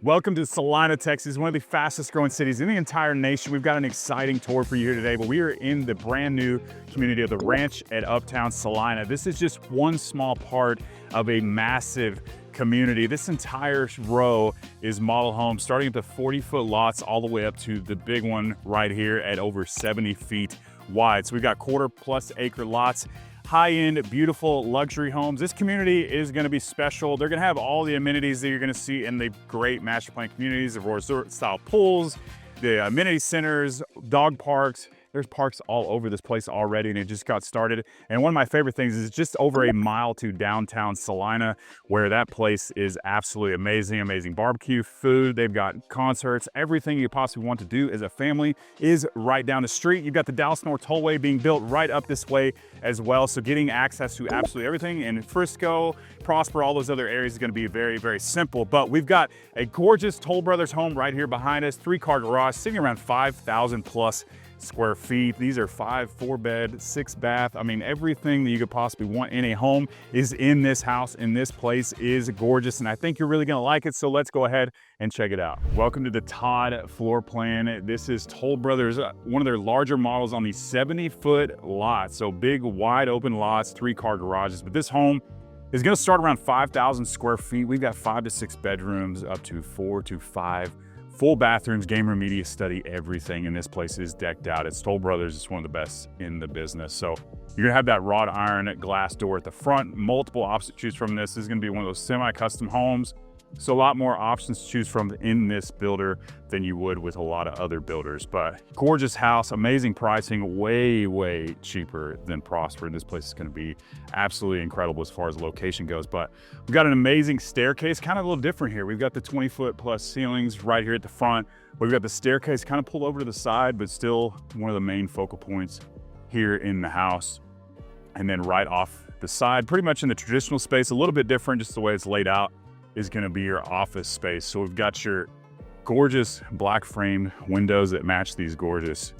Welcome to Celina, Texas, one of the fastest growing cities in the entire nation. We've got an exciting tour for you here today, but we are in the brand new community of the Ranch at Uptown Celina. This is just one small part of a massive community. This entire row is model homes, starting at the 40-foot lots all the way up to the big one right here at over 70 feet wide. So we've got quarter-plus acre lots, high-end, beautiful luxury homes. This community is going to be special. They're going to have all the amenities that you're going to see in the great master plan communities, the resort-style pools, the amenity centers, dog parks. There's parks all over this place already, and it just got started. And one of my favorite things is just over a mile to downtown Celina, where that place is absolutely amazing. Amazing barbecue, food. They've got concerts. Everything you possibly want to do as a family is right down the street. You've got the Dallas North Tollway being built right up this way as well. So getting access to absolutely everything in Frisco, Prosper, all those other areas is going to be very, very simple. But we've got a gorgeous Toll Brothers home right here behind us, 3-car garage, sitting around 5,000 plus square feet. These are 4-bed, 6-bath. I mean, everything that you could possibly want in a home is in this house, and this place is gorgeous, and I think you're really gonna like it, so let's go ahead and check it out. Welcome to the Todd floor plan. This is Toll Brothers, one of their larger models on these 70-foot lots. So big, wide open lots, 3-car garages, but this home is gonna start around 5,000 square feet. We've got 5 to 6 bedrooms, up to 4 to 5 full bathrooms, game room, media study, everything in this place is decked out. It's Toll Brothers. It's one of the best in the business. So you're gonna have that wrought iron glass door at the front, multiple options to choose from. This is gonna be one of those semi-custom homes. So a lot more options to choose from in this builder than you would with a lot of other builders. But gorgeous house, amazing pricing, way, way cheaper than Prosper. And this place is gonna be absolutely incredible as far as location goes. But we've got an amazing staircase, kind of a little different here. We've got the 20-foot plus ceilings right here at the front. We've got the staircase kind of pulled over to the side, but still one of the main focal points here in the house. And then right off the side, pretty much in the traditional space, a little bit different, just the way it's laid out, is going to be your office space. So we've got your gorgeous black frame windows that match these gorgeous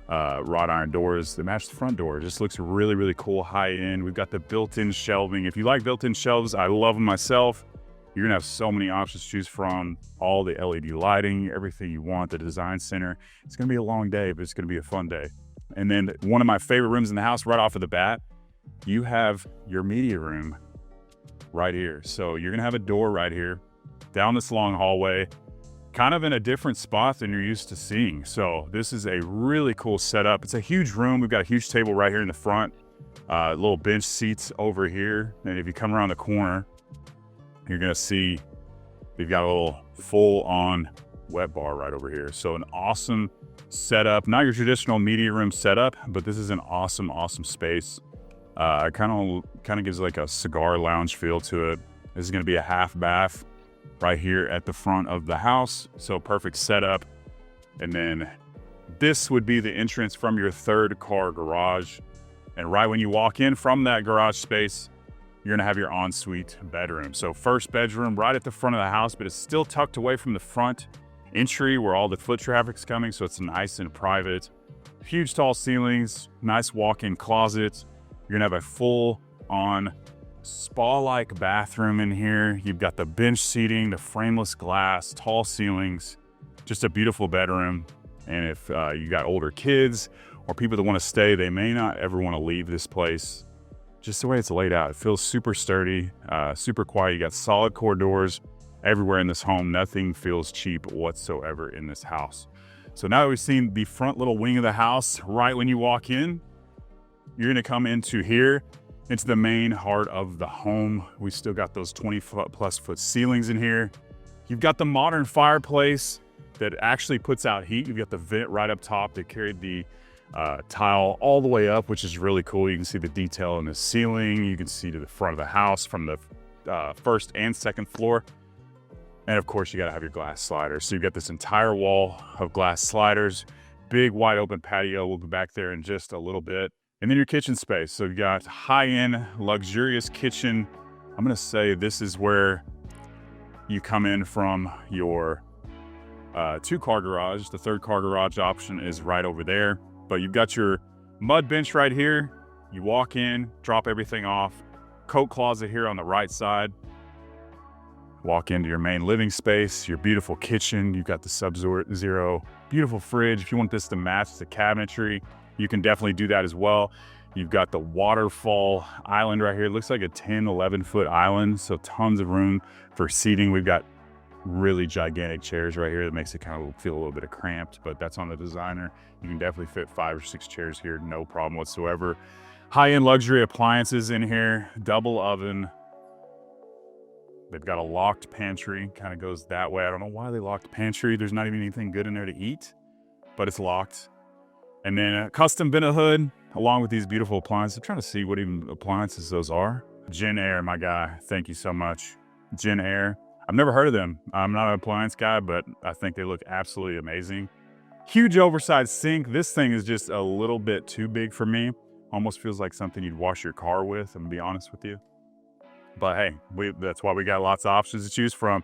wrought iron doors that match the front door. It just looks really, really cool, high end. We've got the built-in shelving. If you like built-in shelves, I love them myself. You're gonna have so many options to choose from, all the LED lighting, everything you want, the design center. It's gonna be a long day, but it's gonna be a fun day. And then one of my favorite rooms in the house right off of the bat, you have your media room right here. So you're gonna have a door right here down this long hallway, kind of in a different spot than you're used to seeing. So this is a really cool setup. It's a huge room. We've got a huge table right here in the front, little bench seats over here. And if you come around the corner, you're gonna see they've got a little full-on wet bar right over here. So an awesome setup, not your traditional media room setup, but this is an awesome, awesome space. It kind of gives like a cigar lounge feel to it. This is going to be a half bath right here at the front of the house. So perfect setup. And then this would be the entrance from your 3rd-car garage. And right when you walk in from that garage space, you're going to have your ensuite bedroom. So first bedroom right at the front of the house, but it's still tucked away from the front entry where all the foot traffic's coming. So it's nice and private. Huge tall ceilings, nice walk-in closets. You're gonna have a full-on spa-like bathroom in here. You've got the bench seating, the frameless glass, tall ceilings, just a beautiful bedroom. And if you got older kids or people that want to stay, they may not ever want to leave this place. Just the way it's laid out, it feels super sturdy, super quiet. You got solid core doors everywhere in this home. Nothing feels cheap whatsoever in this house. So now that we've seen the front little wing of the house, right when you walk in, you're gonna come into here, into the main heart of the home. We still got those 20-plus foot ceilings in here. You've got the modern fireplace that actually puts out heat. You've got the vent right up top that carried the tile all the way up, which is really cool. You can see the detail in the ceiling. You can see to the front of the house from the 1st and 2nd floor. And of course, you gotta have your glass sliders. So you've got this entire wall of glass sliders, big wide open patio. We'll be back there in just a little bit. And then your kitchen space. So you got high-end, luxurious kitchen. I'm gonna say this is where you come in from your 2-car garage. The 3rd-car garage option is right over there. But you've got your mud bench right here. You walk in, drop everything off. Coat closet here on the right side. Walk into your main living space, your beautiful kitchen. You've got the Sub-Zero beautiful fridge. If you want this to match the cabinetry, you can definitely do that as well. You've got the waterfall island right here. It looks like a 10, 11 foot island, so tons of room for seating. We've got really gigantic chairs right here that makes it kind of feel a little bit cramped, but that's on the designer. You can definitely fit 5 or 6 chairs here, no problem whatsoever. High-end luxury appliances in here, double oven. They've got a locked pantry, kind of goes that way. I don't know why they locked the pantry. There's not even anything good in there to eat, but it's locked. And then a custom Venta hood, along with these beautiful appliances. I'm trying to see what even appliances those are. Gen Air, my guy, thank you so much. Gen Air, I've never heard of them. I'm not an appliance guy, but I think they look absolutely amazing. Huge oversized sink. This thing is just a little bit too big for me. Almost feels like something you'd wash your car with, I'm gonna be honest with you. But hey, that's why we got lots of options to choose from.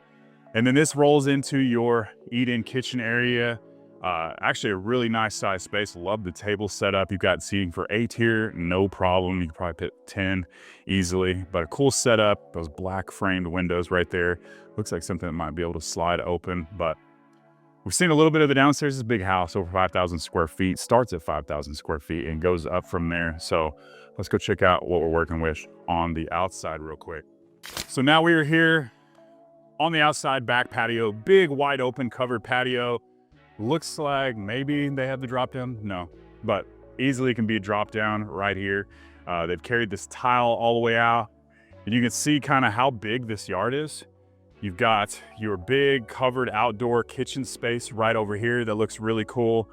And then this rolls into your eat-in kitchen area. Actually a really nice size space. Love the table setup. You've got seating for 8 here, no problem. You can probably fit 10 easily, but a cool setup. Those black framed windows right there. Looks like something that might be able to slide open, but we've seen a little bit of the downstairs. It's a big house, over 5,000 square feet, starts at 5,000 square feet and goes up from there. So let's go check out what we're working with on the outside real quick. So now we are here on the outside back patio, big wide open covered patio. Looks like maybe they have the drop down, no, but easily can be a drop down right here. They've carried this tile all the way out, and you can see kind of how big this yard is. You've got your big covered outdoor kitchen space right over here that looks really cool.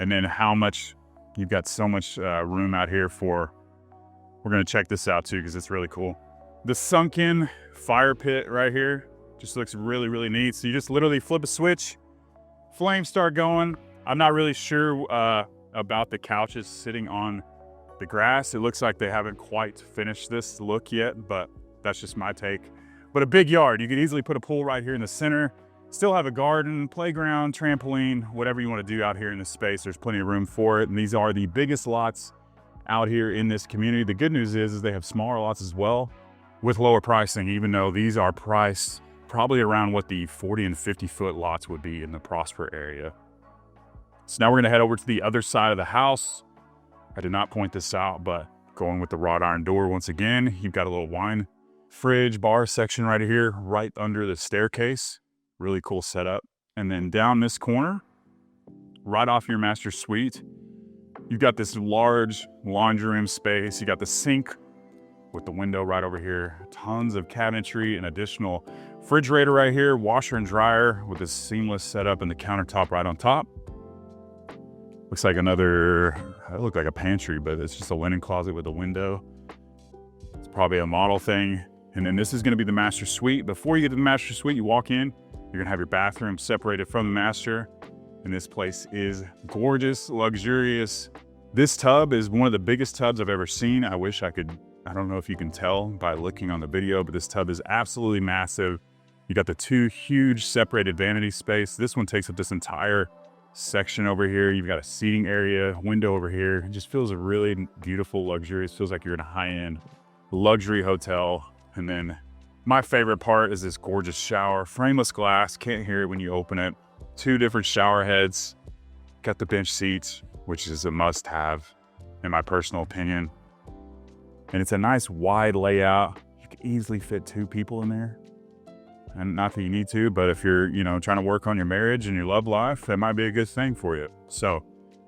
And then how much, you've got so much room out here for, we're gonna check this out too because it's really cool. The sunken fire pit right here just looks really, really neat. So you just literally flip a switch, flames start going. I'm not really sure about the couches sitting on the grass. It looks like they haven't quite finished this look yet, but that's just my take. But a big yard, you could easily put a pool right here in the center, still have a garden, playground, trampoline, whatever you want to do out here in this space. There's plenty of room for it. And these are the biggest lots out here in this community. The good news is they have smaller lots as well with lower pricing, even though these are priced probably around what the 40 and 50 foot lots would be in the Prosper area. So now we're gonna head over to the other side of the house. I did not point this out, but going with the wrought iron door once again, you've got a little wine fridge bar section right here, right under the staircase. Really cool setup. And then down this corner, right off your master suite, you've got this large laundry room space. You got the sink with the window right over here. Tons of cabinetry, an additional refrigerator right here, washer and dryer with this seamless setup and the countertop right on top. Looks like another, it looked like a pantry, but it's just a linen closet with a window. It's probably a model thing. And then this is gonna be the master suite. Before you get to the master suite, you walk in, you're gonna have your bathroom separated from the master. And this place is gorgeous, luxurious. This tub is one of the biggest tubs I've ever seen. I wish I could, I don't know if you can tell by looking on the video, but this tub is absolutely massive. You got the 2 huge separated vanity space. This one takes up this entire section over here. You've got a seating area, window over here. It just feels a really beautiful, luxurious, feels like you're in a high-end luxury hotel. And then my favorite part is this gorgeous shower, frameless glass, can't hear it when you open it. 2 different shower heads, got the bench seats, which is a must-have in my personal opinion. And it's a nice wide layout. You can easily fit 2 people in there. And not that you need to, but if you're, trying to work on your marriage and your love life, that might be a good thing for you. So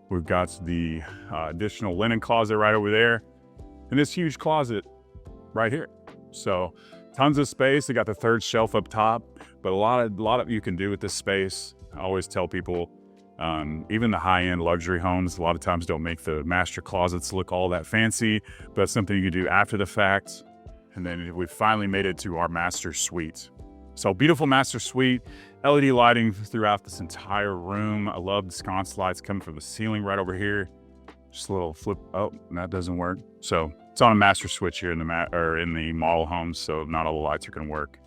we've got the additional linen closet right over there and this huge closet right here. So tons of space. They got the 3rd shelf up top, but a lot of you can do with this space. I always tell people, even the high-end luxury homes, a lot of times don't make the master closets look all that fancy, but that's something you can do after the fact. And then we finally made it to our master suite. So beautiful master suite, LED lighting throughout this entire room. I love the sconce lights coming from the ceiling right over here. Just a little flip, oh, that doesn't work. So it's on a master switch here in the model homes, so not all the lights are gonna work.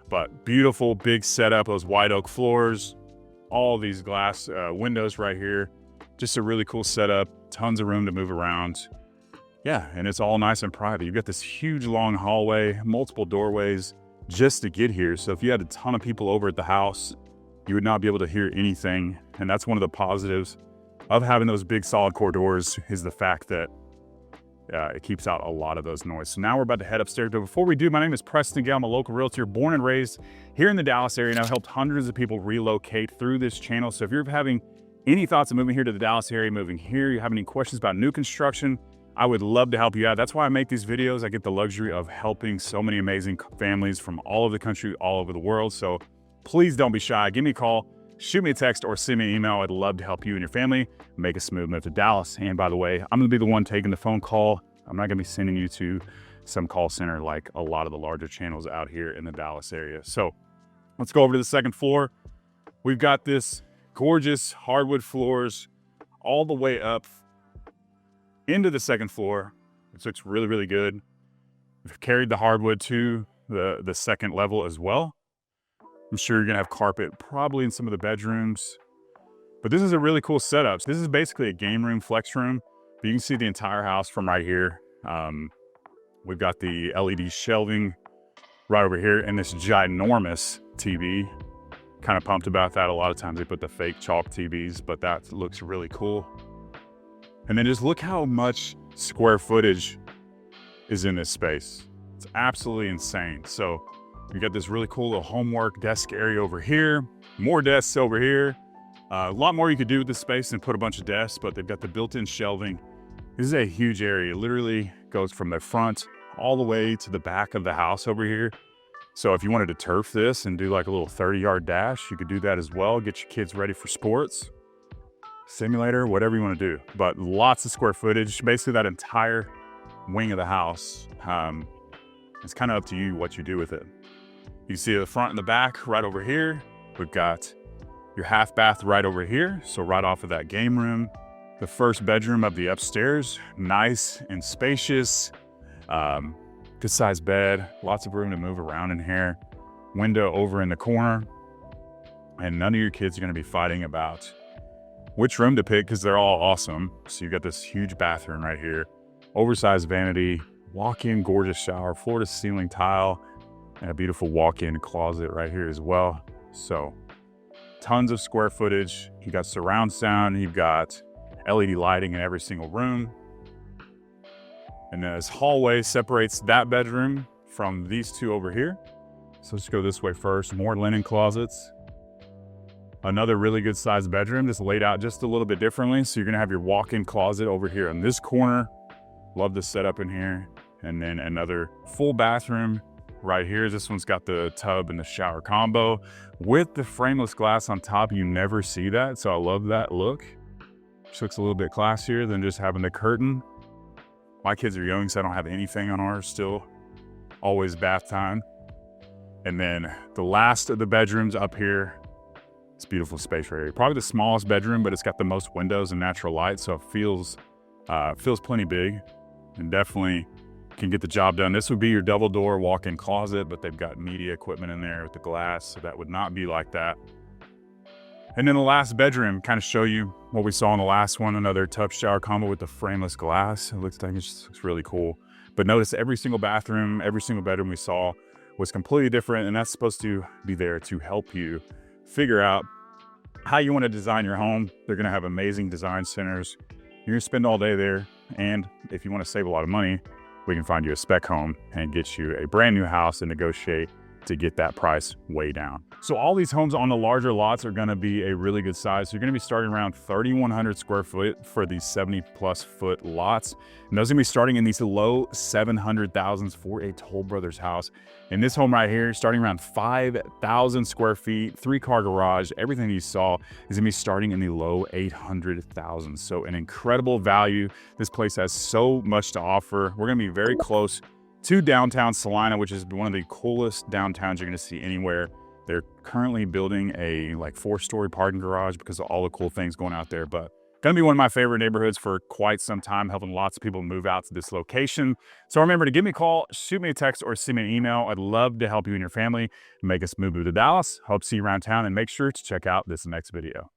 But beautiful, big setup, those white oak floors, all these glass windows right here. Just a really cool setup, tons of room to move around. Yeah, and it's all nice and private. You've got this huge long hallway, multiple doorways, just to get here. So if you had a ton of people over at the house, you would not be able to hear anything. And that's one of the positives of having those big solid core doors, is the fact that it keeps out a lot of those noise. So now we're about to head upstairs. But before we do, my name is Preston Gale. I'm a local realtor, born and raised here in the Dallas area, and I've helped hundreds of people relocate through this channel. So if you're having any thoughts of moving here to the Dallas area, moving here, you have any questions about new construction, I would love to help you out. That's why I make these videos. I get the luxury of helping so many amazing families from all over the country, all over the world. So please don't be shy. Give me a call, shoot me a text, or send me an email. I'd love to help you and your family make a smooth move to Dallas. And by the way, I'm gonna be the one taking the phone call. I'm not gonna be sending you to some call center like a lot of the larger channels out here in the Dallas area. So let's go over to the second floor. We've got this gorgeous hardwood floors all the way up into the second floor. It looks really, really good. We've carried the hardwood to the second level as well. I'm sure you're gonna have carpet probably in some of the bedrooms, but this is a really cool setup. So this is basically a game room, flex room, but you can see the entire house from right here. We've got the LED shelving right over here and this ginormous TV. Kind of pumped about that. A lot of times they put the fake chalk TVs, but that looks really cool. And then just look how much square footage is in this space. It's absolutely insane. So you got this really cool little homework desk area over here, more desks over here. A lot more you could do with this space than put a bunch of desks, but they've got the built-in shelving. This is a huge area. It literally goes from the front all the way to the back of the house over here. So if you wanted to turf this and do like a little 30-yard dash, you could do that as well. Get your kids ready for sports, simulator, whatever you want to do. But lots of square footage, basically that entire wing of the house. It's kind of up to you what you do with it. You can see the front and the back right over here. We've got your half bath right over here. So right off of that game room, the first bedroom of the upstairs, nice and spacious, good sized bed, lots of room to move around in here. Window over in the corner, and none of your kids are gonna be fighting about which room to pick because they're all awesome. So you got this huge bathroom right here, oversized vanity, walk-in gorgeous shower, floor to ceiling tile, and a beautiful walk-in closet right here as well. So tons of square footage. You got surround sound, you've got LED lighting in every single room. And then this hallway separates that bedroom from these two over here. So let's go this way first. More linen closets. Another really good sized bedroom, just laid out just a little bit differently. So you're gonna have your walk-in closet over here in this corner. Love the setup in here. And then another full bathroom right here. This one's got the tub and the shower combo with the frameless glass on top. You never see that, so I love that look. Just looks a little bit classier than just having the curtain. My kids are young, so I don't have anything on ours still. Always bath time. And then the last of the bedrooms up here, it's beautiful space right here. Probably the smallest bedroom, but it's got the most windows and natural light, so it feels plenty big and definitely can get the job done. This would be your double door walk-in closet, but they've got media equipment in there with the glass, so that would not be like that. And then the last bedroom, kind of show you what we saw in the last one, another tub shower combo with the frameless glass. It looks like it just looks really cool. But notice every single bathroom, every single bedroom we saw was completely different, and that's supposed to be there to help you figure out how you want to design your home. They're going to have amazing design centers. You're going to spend all day there, and if you want to save a lot of money, we can find you a spec home and get you a brand new house and negotiate to get that price way down. So all these homes on the larger lots are gonna be a really good size. So you're gonna be starting around 3,100 square foot for these 70+ foot lots. And those are gonna be starting in these low 700,000s for a Toll Brothers house. And this home right here, starting around 5,000 square feet, 3-car garage, everything you saw is gonna be starting in the low 800,000s. So an incredible value. This place has so much to offer. We're gonna be very close to downtown Celina, which is one of the coolest downtowns you're gonna see anywhere. They're currently building a 4-story parking garage because of all the cool things going out there, but gonna be one of my favorite neighborhoods for quite some time, helping lots of people move out to this location. So remember to give me a call, shoot me a text, or send me an email. I'd love to help you and your family make us move to Dallas. Hope to see you around town, and make sure to check out this next video.